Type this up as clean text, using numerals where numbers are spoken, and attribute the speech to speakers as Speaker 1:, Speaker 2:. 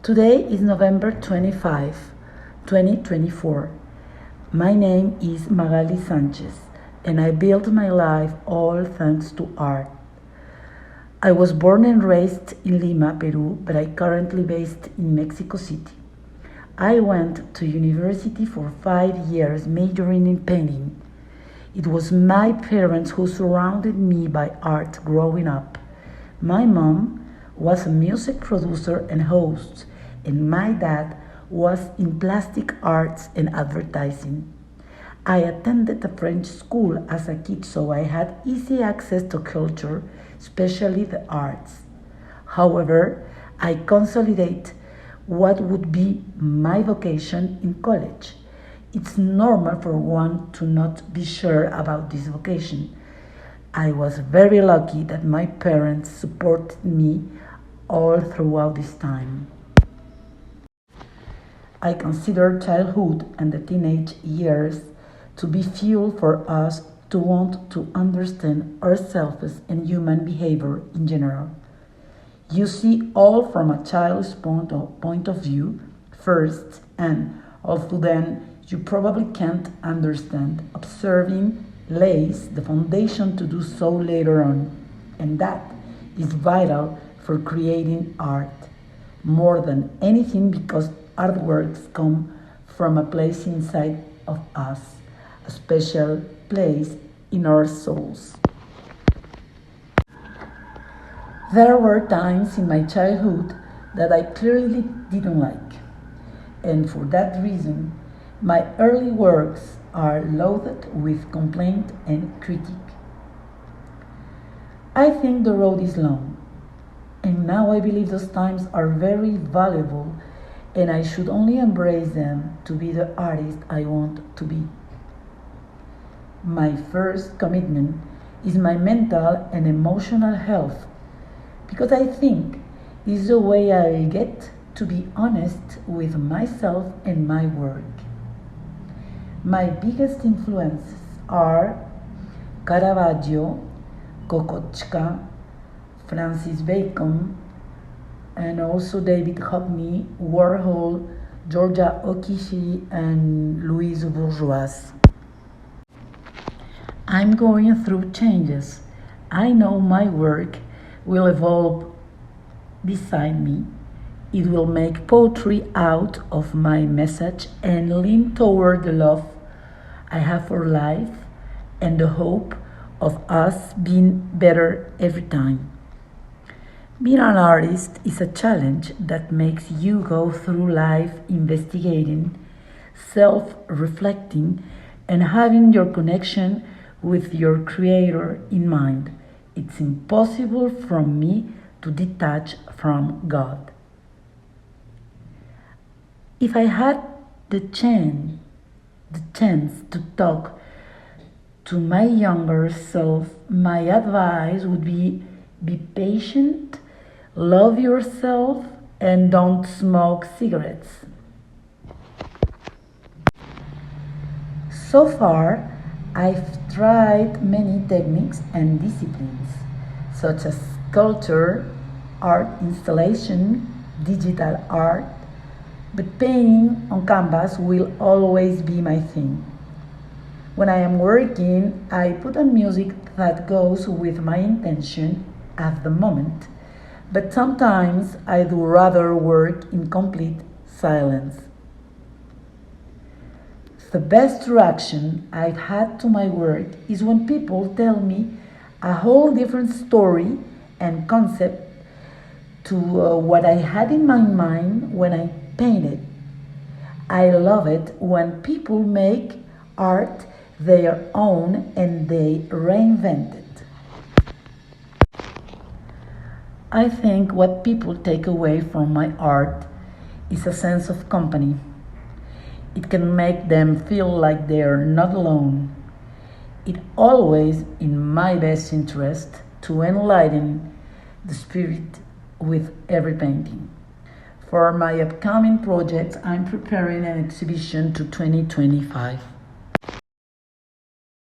Speaker 1: Today is November 25, 2024. My name is Magaly Sanchez, and I built my life all thanks to art. I was born and raised in Lima, Peru, but I currently based in Mexico City. I went to university for 5 years, majoring in painting. It was my parents who surrounded me by art growing up. My mom was a music producer and host, and my dad was in plastic arts and advertising. I attended a French school as a kid, so I had easy access to culture, especially the arts. However, I consolidate what would be my vocation in college. It's normal for one to not be sure about this vocation. I was very lucky that my parents supported me all throughout this time. I consider childhood and the teenage years to be fuel for us to want to understand ourselves and human behavior in general. You see all from a child's point of view first, and although then you probably can't understand, observing lays the foundation to do so later on, and that is vital for creating art more than anything, because artworks come from a place inside of us, a special place in our souls. There were times in my childhood that I clearly didn't like, and for that reason, my early works are loaded with complaint and critique. I think the road is long, and now I believe those times are very valuable, and I should only embrace them to be the artist I want to be. My first commitment is my mental and emotional health, because I think this is the way I get to be honest with myself and my work. My biggest influences are Caravaggio, Kokoschka, Francis Bacon, and also David Hockney, Warhol, Georgia Okishi, and Louise Bourgeois. I'm going through changes. I know my work will evolve beside me. It will make poetry out of my message and lean toward the love I have for life and the hope of us being better every time. Being an artist is a challenge that makes you go through life investigating, self-reflecting, and having your connection with your creator in mind. It's impossible for me to detach from God. If I had the chance to talk to my younger self, my advice would be patient, love yourself, and don't smoke cigarettes. So far, I've tried many techniques and disciplines, such as sculpture, art installation, digital art, but painting on canvas will always be my thing. When I am working, I put on music that goes with my intention at the moment, but sometimes I do rather work in complete silence. The best reaction I've had to my work is when people tell me a whole different story and concept to what I had in my mind when I painted. I love it when people make art their own and they reinvent it. I think what people take away from my art is a sense of company. It can make them feel like they're not alone. It's always in my best interest to enlighten the spirit with every painting. For my upcoming projects, I'm preparing an exhibition to 2025.